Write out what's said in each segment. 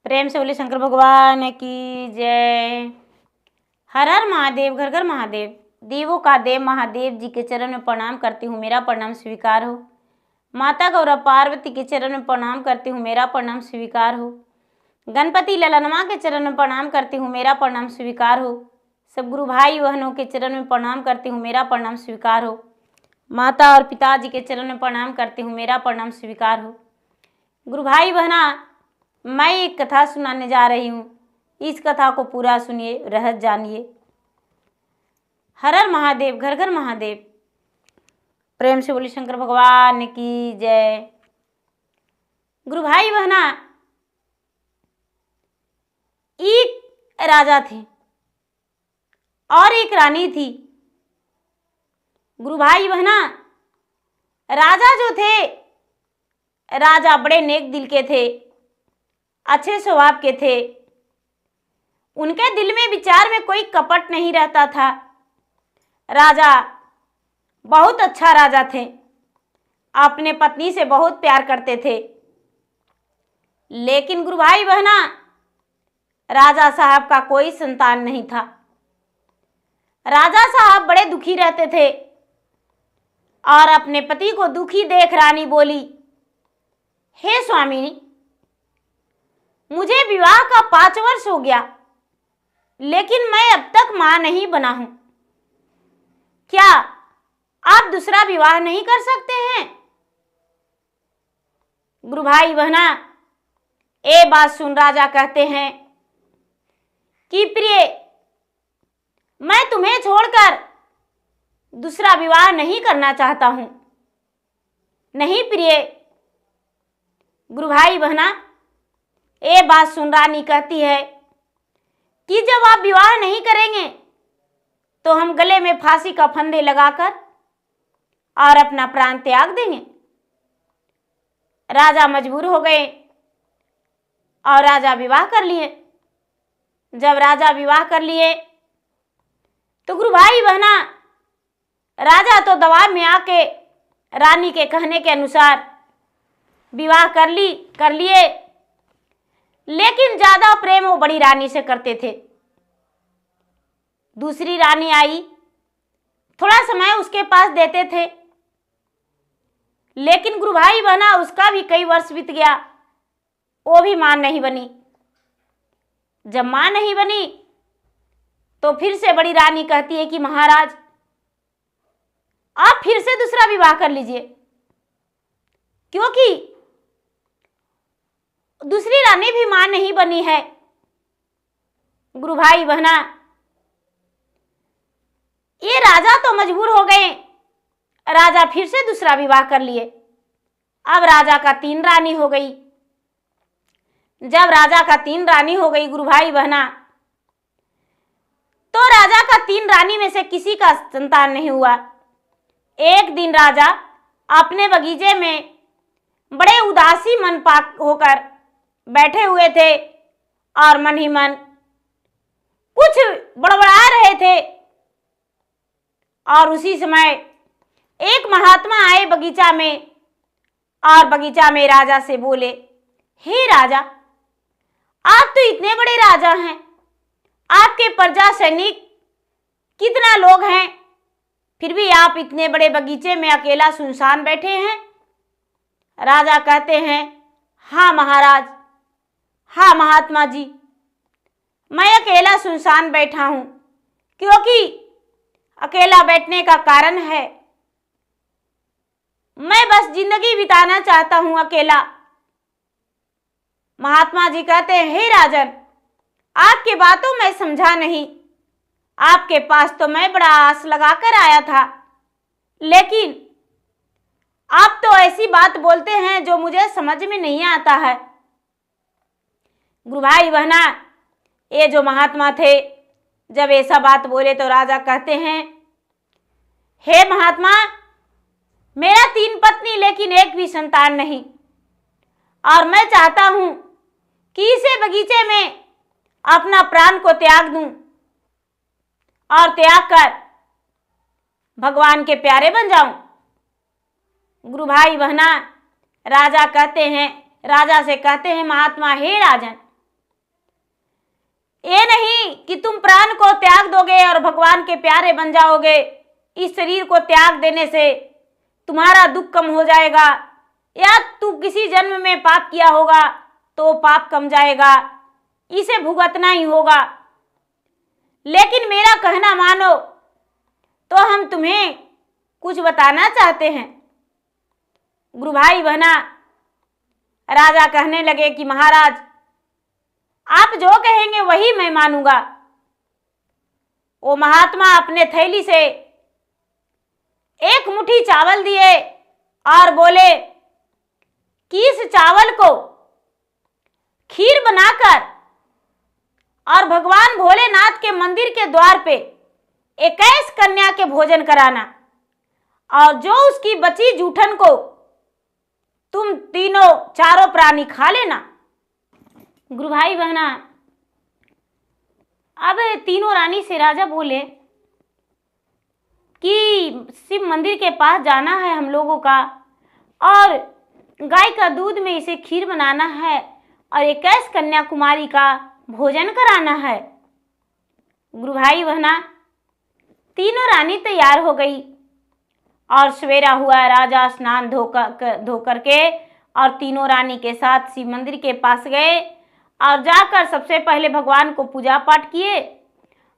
प्रेम से बोले शंकर भगवान की जय। हर हर महादेव, घर घर महादेव। देवों का देव महादेव जी के चरण में प्रणाम करती हूँ, मेरा प्रणाम स्वीकार हो। माता गौरव पार्वती के चरण में प्रणाम करती हूँ, मेरा प्रणाम स्वीकार हो। गणपति ललनमा के चरण में प्रणाम करती हूँ, मेरा प्रणाम स्वीकार हो। सब गुरु भाई बहनों के चरण में प्रणाम करती हूँ, मेरा प्रणाम स्वीकार हो। माता और पिताजी के चरण में प्रणाम करती हूँ, मेरा प्रणाम स्वीकार हो। गुरु भाई बहना, मैं एक कथा सुनाने जा रही हूँ, इस कथा को पूरा सुनिए, रहस्य जानिए। हर हर महादेव, घर घर महादेव। प्रेम से बोली शंकर भगवान की जय। गुरु भाई बहना, एक राजा थे और एक रानी थी। गुरु भाई बहना, राजा जो थे, राजा बड़े नेक दिल के थे, अच्छे स्वभाव के थे। उनके दिल में विचार में कोई कपट नहीं रहता था। राजा बहुत अच्छा राजा थे, अपने पत्नी से बहुत प्यार करते थे। लेकिन गुरु भाई बहना, राजा साहब का कोई संतान नहीं था। राजा साहब बड़े दुखी रहते थे और अपने पति को दुखी देख रानी बोली, हे स्वामी, मुझे विवाह का 5 वर्ष हो गया, लेकिन मैं अब तक मां नहीं बना हूं। क्या आप दूसरा विवाह नहीं कर सकते हैं? गुरु भाई बहना, ये बात सुन राजा कहते हैं कि प्रिय, मैं तुम्हें छोड़कर दूसरा विवाह नहीं करना चाहता हूं। नहीं प्रिय। गुरु भाई बहना, ये बात सुन रानी कहती है कि जब आप विवाह नहीं करेंगे तो हम गले में फांसी का फंदे लगाकर और अपना प्राण त्याग देंगे। राजा मजबूर हो गए और राजा विवाह कर लिए। जब राजा विवाह कर लिए तो गुरु भाई बहना, राजा तो दबाव में आके रानी के कहने के अनुसार विवाह कर लिए, लेकिन ज्यादा प्रेम वो बड़ी रानी से करते थे। दूसरी रानी आई, थोड़ा समय उसके पास देते थे, लेकिन गुरु भाई बहना, उसका भी कई वर्ष बीत गया, वो भी मां नहीं बनी। जब मां नहीं बनी तो फिर से बड़ी रानी कहती है कि महाराज, आप फिर से दूसरा विवाह कर लीजिए, क्योंकि दूसरी रानी भी मां नहीं बनी है। गुरु भाई बहना, ये राजा तो मजबूर हो गए, राजा फिर से दूसरा विवाह कर लिए। अब राजा का 3 रानी हो गई। जब राजा का 3 रानी हो गई गुरु भाई बहना, तो राजा का 3 रानी में से किसी का संतान नहीं हुआ। एक दिन राजा अपने बगीचे में बड़े उदासी मन पाक होकर बैठे हुए थे और मन ही मन कुछ बड़बड़ा रहे थे। और उसी समय एक महात्मा आए बगीचा में और बगीचा में राजा से बोले, हे राजा, आप तो इतने बड़े राजा हैं, आपके प्रजा सैनिक कितना लोग हैं, फिर भी आप इतने बड़े बगीचे में अकेला सुनसान बैठे हैं। राजा कहते हैं, हाँ महाराज, हाँ महात्मा जी, मैं अकेला सुनसान बैठा हूं, क्योंकि अकेला बैठने का कारण है, मैं बस जिंदगी बिताना चाहता हूं अकेला। महात्मा जी कहते हैं, हे राजन, आपकी बातों में समझा नहीं, आपके पास तो मैं बड़ा आस लगाकर आया था, लेकिन आप तो ऐसी बात बोलते हैं जो मुझे समझ में नहीं आता है। गुरु भाई बहना, ये जो महात्मा थे, जब ऐसा बात बोले तो राजा कहते हैं, हे महात्मा, मेरा 3 पत्नी लेकिन एक भी संतान नहीं, और मैं चाहता हूं कि इसे बगीचे में अपना प्राण को त्याग दूं और त्याग कर भगवान के प्यारे बन जाऊं। गुरु भाई बहना, राजा से कहते हैं, महात्मा, हे राजन, ये नहीं कि तुम प्राण को त्याग दोगे और भगवान के प्यारे बन जाओगे। इस शरीर को त्याग देने से तुम्हारा दुख कम हो जाएगा, या तू किसी जन्म में पाप किया होगा तो पाप कम जाएगा, इसे भुगतना ही होगा। लेकिन मेरा कहना मानो तो हम तुम्हें कुछ बताना चाहते हैं। गुरु भाई बहना, राजा कहने लगे कि महाराज, आप जो कहेंगे वही मैं मानूंगा। वो महात्मा अपने थैली से एक मुट्ठी चावल दिए और बोले कि इस चावल को खीर बनाकर और भगवान भोलेनाथ के मंदिर के द्वार पे 21 कन्या के भोजन कराना, और जो उसकी बची जूठन को तुम तीनों चारों प्राणी खा लेना। गुरु भाई बहना, अब तीनों रानी से राजा बोले कि शिव मंदिर के पास जाना है हम लोगों का, और गाय का दूध में इसे खीर बनाना है और 21 कन्याकुमारी का भोजन कराना है। गुरु भाई बहना, तीनों रानी तैयार हो गई और सवेरा हुआ। राजा स्नान धो करके और तीनों रानी के साथ शिव मंदिर के पास गए और जाकर सबसे पहले भगवान को पूजा पाठ किए,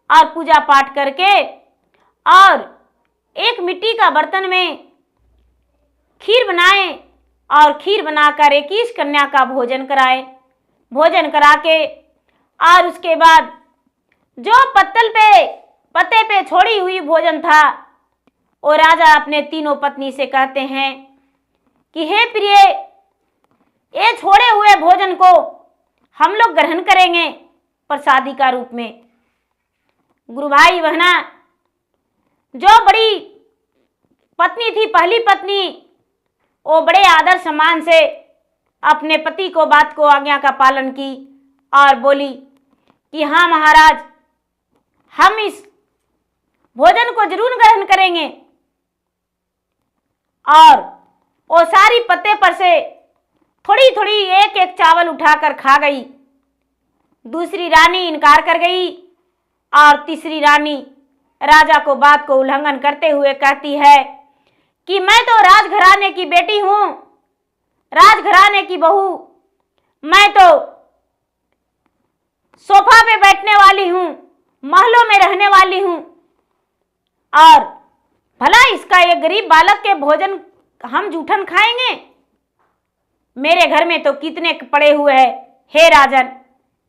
और पूजा पाठ करके और एक मिट्टी का बर्तन में खीर बनाए और खीर बनाकर 21 कन्या का भोजन कराए। भोजन करा के और उसके बाद जो पत्ते पे छोड़ी हुई भोजन था, वो राजा अपने तीनों पत्नी से कहते हैं कि हे प्रिय, ये छोड़े हुए भोजन को हम लोग ग्रहण करेंगे प्रसादी का रूप में। गुरु भाई बहना, जो बड़ी पत्नी थी, पहली पत्नी, वो बड़े आदर सम्मान से अपने पति को बात को आज्ञा का पालन की और बोली कि हाँ महाराज, हम इस भोजन को जरूर ग्रहण करेंगे। और वो सारी पत्ते पर से थोड़ी थोड़ी एक एक चावल उठाकर खा गई। दूसरी रानी इनकार कर गई और तीसरी रानी राजा को बात को उल्लंघन करते हुए कहती है कि मैं तो राजघराने की बेटी हूं, राजघराने की बहू, मैं तो सोफा पे बैठने वाली हूं, महलों में रहने वाली हूं, और भला इसका ये गरीब बालक के भोजन हम जूठन खाएंगे? मेरे घर में तो कितने पड़े हुए हैं। हे राजन,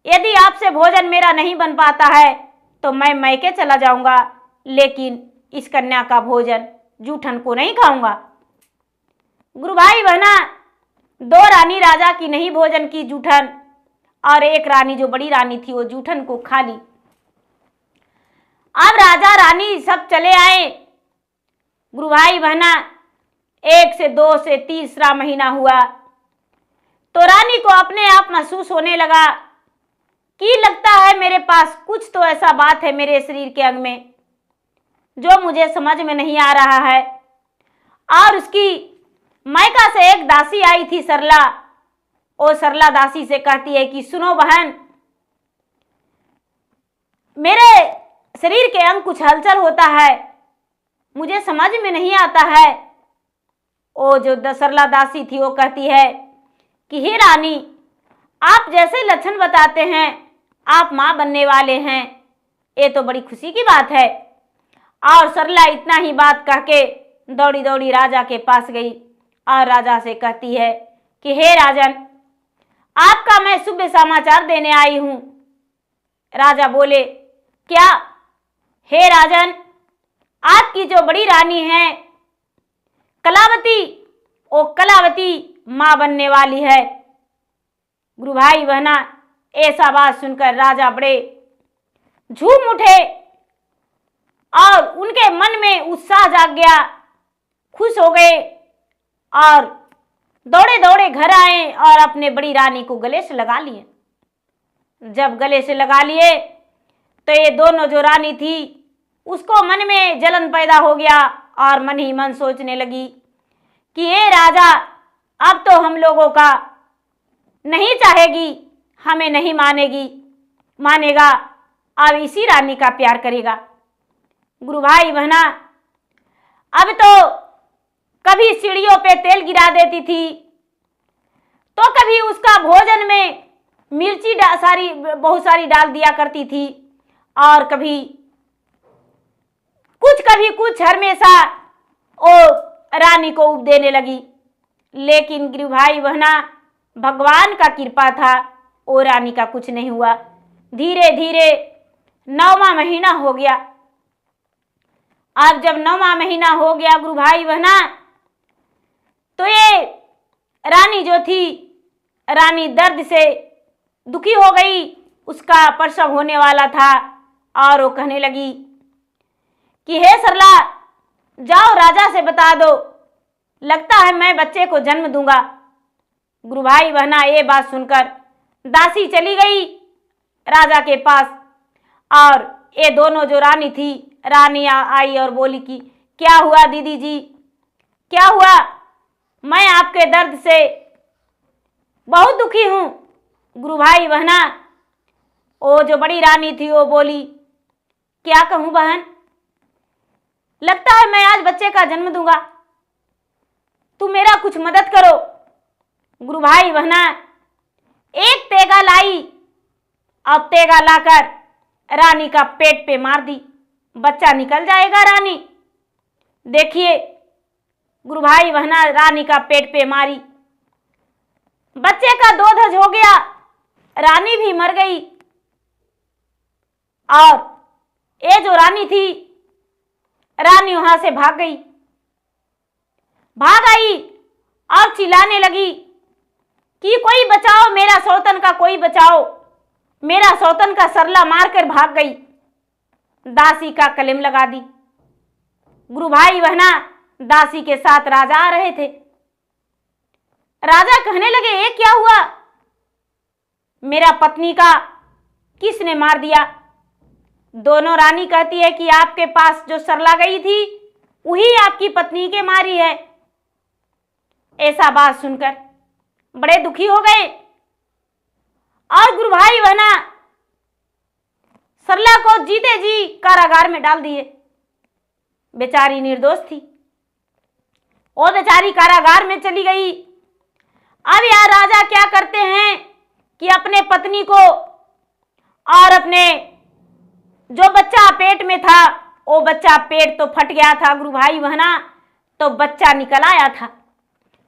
यदि आपसे भोजन मेरा नहीं बन पाता है तो मैं मैके चला जाऊंगा, लेकिन इस कन्या का भोजन जूठन को नहीं खाऊंगा। गुरु भाई बहना, दो रानी राजा की नहीं भोजन की जूठन, और एक रानी जो बड़ी रानी थी वो जूठन को खा ली। अब राजा रानी सब चले आए। गुरु भाई बहना, 1 से 2 से तीसरा महीना हुआ तो रानी को अपने आप महसूस होने लगा कि लगता है मेरे पास कुछ तो ऐसा बात है मेरे शरीर के अंग में जो मुझे समझ में नहीं आ रहा है। और उसकी मायका से एक दासी आई थी, सरला। वो सरला दासी से कहती है कि सुनो बहन, मेरे शरीर के अंग कुछ हलचल होता है, मुझे समझ में नहीं आता है। वो जो सरला दासी थी वो कहती है कि हे रानी, आप जैसे लक्षण बताते हैं आप माँ बनने वाले हैं, ये तो बड़ी खुशी की बात है। और सरला इतना ही बात कह के दौड़ी दौड़ी राजा के पास गई और राजा से कहती है कि हे राजन, आपका मैं शुभ समाचार देने आई हूं। राजा बोले, क्या? हे राजन, आपकी जो बड़ी रानी है कलावती, वो कलावती मां बनने वाली है। गुरु भाई बहना, ऐसा बात सुनकर राजा बड़े झूम उठे और उनके मन में उत्साह जाग गया, खुश हो गए और दौड़े दौड़े घर आए और अपने बड़ी रानी को गले से लगा लिए। जब गले से लगा लिए तो ये दोनों जो रानी थी उसको मन में जलन पैदा हो गया और मन ही मन सोचने लगी कि ये राजा अब तो हम लोगों का नहीं चाहेगी, हमें नहीं मानेगी। मानेगा, अब इसी रानी का प्यार करेगा। गुरु भाई बहना, अब तो कभी सीढ़ियों पे तेल गिरा देती थी, तो कभी उसका भोजन में मिर्ची बहुत सारी डाल दिया करती थी, और कभी कुछ हमेशा वो रानी को उप देने लगी। लेकिन गुरु भाई बहना, भगवान का कृपा था, वो रानी का कुछ नहीं हुआ। धीरे धीरे 9वां महीना हो गया। अब जब 9वां महीना हो गया गुरु भाई बहना, तो ये रानी जो थी, रानी दर्द से दुखी हो गई। उसका प्रसव होने वाला था और वो कहने लगी कि हे सरला, जाओ राजा से बता दो, लगता है मैं बच्चे को जन्म दूंगा। गुरु भाई बहना, ये बात सुनकर दासी चली गई राजा के पास, और ये दोनों जो रानी थी, रानी आई और बोली कि क्या हुआ दीदी जी, क्या हुआ? मैं आपके दर्द से बहुत दुखी हूँ। गुरु भाई बहना, वो जो बड़ी रानी थी वो बोली, क्या कहूँ बहन, लगता है मैं आज बच्चे का जन्म दूंगा, तू मेरा कुछ मदद करो। गुरु भाई बहना, एक तेगा लाई और तेगा लाकर रानी का पेट पे मार दी, बच्चा निकल जाएगा रानी। देखिए गुरु भाई बहना, रानी का पेट पे मारी, बच्चे का दूध हो गया, रानी भी मर गई। और ये जो रानी थी, रानी वहां से भाग आई और चिल्लाने लगी कि कोई बचाओ, मेरा सौतन का कोई बचाओ, मेरा सौतन का सरला मारकर भाग गई। दासी का कलम लगा दी। गुरु भाई बहना, दासी के साथ राजा आ रहे थे। राजा कहने लगे, ये क्या हुआ? मेरा पत्नी का किसने मार दिया? दोनों रानी कहती है कि आपके पास जो सरला गई थी वही आपकी पत्नी के मारी है। ऐसा बात सुनकर बड़े दुखी हो गए और गुरु भाई बहना, सरला को जीते जी कारागार में डाल दिए। बेचारी निर्दोष थी, वो बेचारी कारागार में चली गई। अब यार राजा क्या करते हैं कि अपने पत्नी को और अपने जो बच्चा पेट में था, वो बच्चा, पेट तो फट गया था गुरु भाई बहना, तो बच्चा निकल आया था,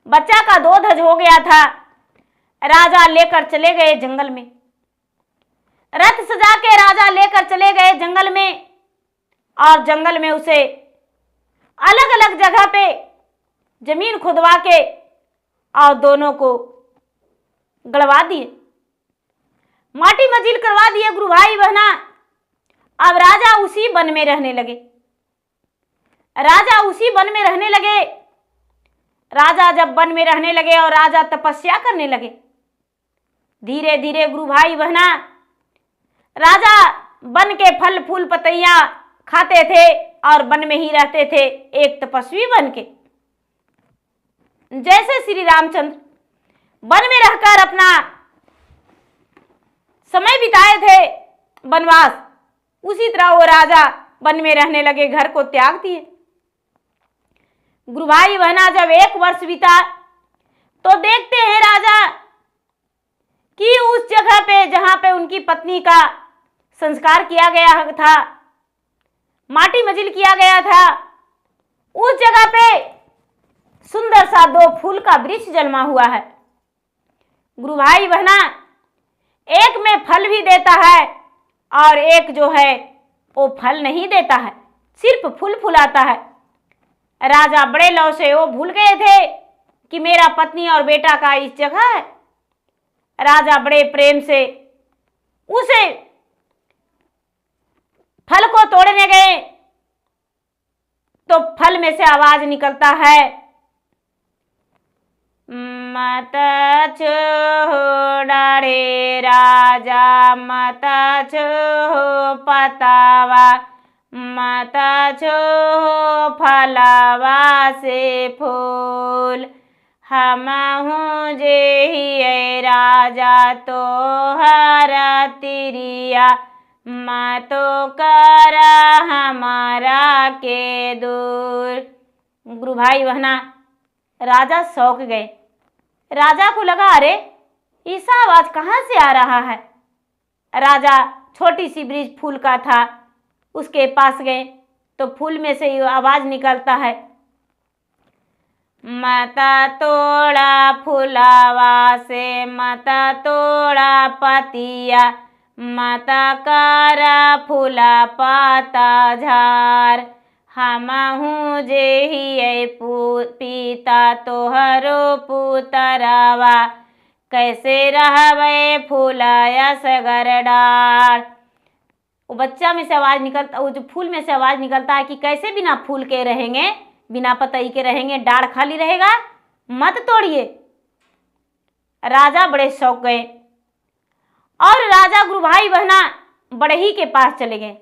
बच्चा का दूध हो गया था। राजा लेकर चले गए जंगल में, रथ सजा के राजा लेकर चले गए जंगल में, और जंगल में उसे अलग अलग जगह पे जमीन खुदवा के और दोनों को गड़वा दिए, माटी मजिल करवा दिए गुरु भाई बहना। अब राजा उसी वन में रहने लगे, राजा उसी वन में रहने लगे। राजा जब वन में रहने लगे और राजा तपस्या करने लगे, धीरे धीरे गुरु भाई बहना, राजा वन के फल फूल पत्तियां खाते थे और वन में ही रहते थे, एक तपस्वी बन के। जैसे श्री रामचंद्र वन में रहकर अपना समय बिताए थे वनवास, उसी तरह वो राजा वन में रहने लगे, घर को त्याग दिए। गुरु भाई बहना, जब 1 वर्ष बीता तो देखते हैं राजा कि उस जगह पे जहां पे उनकी पत्नी का संस्कार किया गया था, माटी मजिल किया गया था, उस जगह पे सुंदर सा 2 फूल का वृक्ष जन्मा हुआ है। गुरु भाई बहना, एक में फल भी देता है और एक जो है वो फल नहीं देता है, सिर्फ फूल फुलाता है। राजा बड़े लौ से वो भूल गए थे कि मेरा पत्नी और बेटा का इस जगह है। राजा बड़े प्रेम से उसे फल को तोड़ने गए तो फल में से आवाज निकलता है, मत छोड़ा रे राजा, मत छो पतावा, मत छो फलवा से फूल, हमहु जेहि राजा तोहर तिरिया, मातो कर हमारा के दूर। गुरु भाई बहना, राजा चौंक गए। राजा को लगा, अरे ऐसा आवाज कहाँ से आ रहा है। राजा छोटी सी वृक्ष फूल का था, उसके पास गए तो फूल में से ये आवाज निकलता है, माता तोड़ा फुलावा से, माता तोड़ा पतिया, माता कारा फूला पाता झार। हमहु जेहि पिता तोहरो पुतरवा, कैसे रहवे फूलाया सगर डार। वो बच्चा में से आवाज निकलता, वो जो फूल में से आवाज निकलता है कि कैसे बिना फूल के रहेंगे, बिना पतई के रहेंगे, डाढ़ खाली रहेगा, मत तोड़िए। राजा बड़े शौक गए और राजा गुरु भाई बहना बढ़ई के पास चले गए।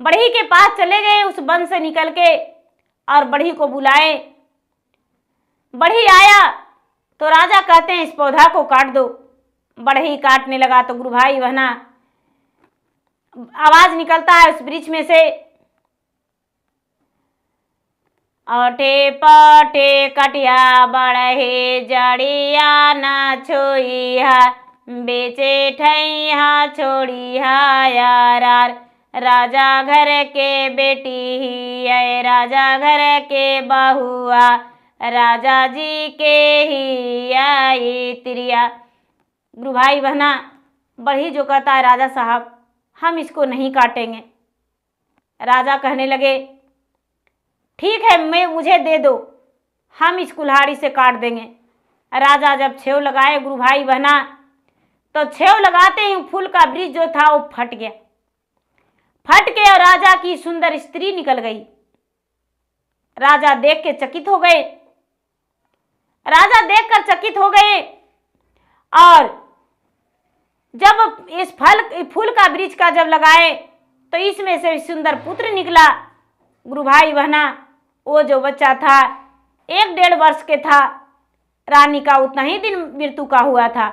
बढ़ई के पास चले गए, उस वन से निकल के, और बढ़ई को बुलाए। बढ़ई आया तो राजा कहते हैं इस पौधा को काट दो। बढ़ई काटने लगा तो गुरु भाई बहना आवाज निकलता है उस वृक्ष में से, अटे पटे कटिया बढ़े जड़िया न छोइहा, बेचे ठैया छोड़िहा यार। राजा घर के बेटी ही है, राजा घर के बहुआ, राजा जी के ही आई तिरिया। गुरु भाई बहना बढ़ी जो कहता है, राजा साहब हम इसको नहीं काटेंगे। राजा कहने लगे ठीक है, मुझे दे दो, हम इस कुल्हाड़ी से काट देंगे। राजा जब छेव लगाए गुरु भाई बहना, तो छेव लगाते ही फूल का वृक्ष जो था वो फट गया। फट के और राजा की सुंदर स्त्री निकल गई। राजा देख के चकित हो गए। राजा देखकर चकित हो गए और जब इस फूल का वृक्ष का जब लगाए तो इसमें से सुंदर पुत्र निकला। गुरु भाई बहना वो जो बच्चा था 1-1.5 वर्ष के था, रानी का उतना ही दिन मृत्यु का हुआ था।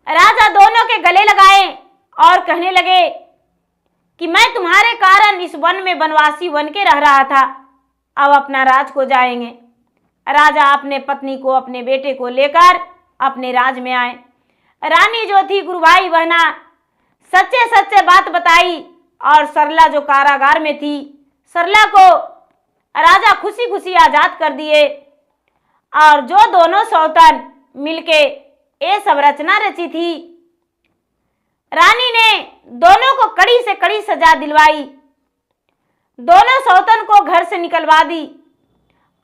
राजा दोनों के गले लगाए और कहने लगे कि मैं तुम्हारे कारण इस वन में वनवासी बन के रह रहा था, अब अपना राज को जाएंगे। राजा अपने पत्नी को, अपने बेटे को लेकर अपने राज में आए। रानी जो थी गुरु भाई बहना सच्चे सच्चे बात बताई, और सरला जो कारागार में थी, सरला को राजा खुशी खुशी आजाद कर दिए। और जो दोनों सौतन मिलके ये सब रचना रची थी, रानी ने दोनों को कड़ी से कड़ी सजा दिलवाई, दोनों सौतन को घर से निकलवा दी।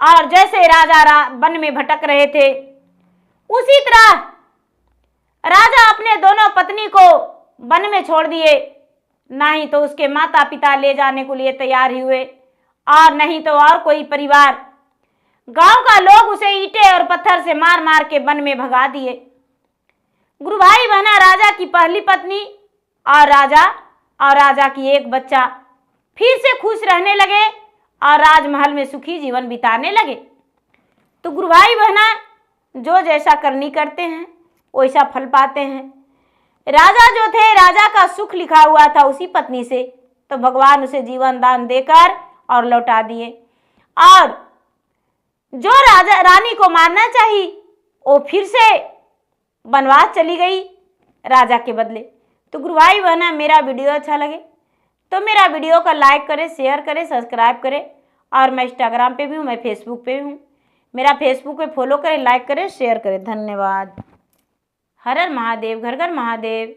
और जैसे राजा वन में भटक रहे थे, उसी तरह राजा अपने दोनों पत्नी को वन में छोड़ दिए। नहीं तो उसके माता पिता ले जाने को लिए तैयार ही हुए, और नहीं तो और कोई परिवार, गांव का लोग उसे ईंटें और पत्थर से मार मार के वन में भगा दिए। गुरु भाई बहना राजा की पहली पत्नी और राजा की एक बच्चा फिर से खुश रहने लगे और राजमहल में सुखी जीवन बिताने लगे। तो गुरु भाई बहना जो जैसा करनी करते हैं वैसा फल पाते हैं। राजा जो थे, राजा का सुख लिखा हुआ था उसी पत्नी से, तो भगवान उसे जीवन दान देकर और लौटा दिए। और जो राजा रानी को मारना चाहिए वो फिर से वनवास चली गई राजा के बदले। तो गुरु भाई बहना मेरा वीडियो अच्छा लगे तो मेरा वीडियो का लाइक करें, शेयर करें, सब्सक्राइब करें। और मैं इंस्टाग्राम पे भी हूँ, मैं फेसबुक पे भी हूँ, मेरा फेसबुक पे फॉलो करें, लाइक करें, शेयर करें। धन्यवाद। हर हर महादेव, घर घर महादेव।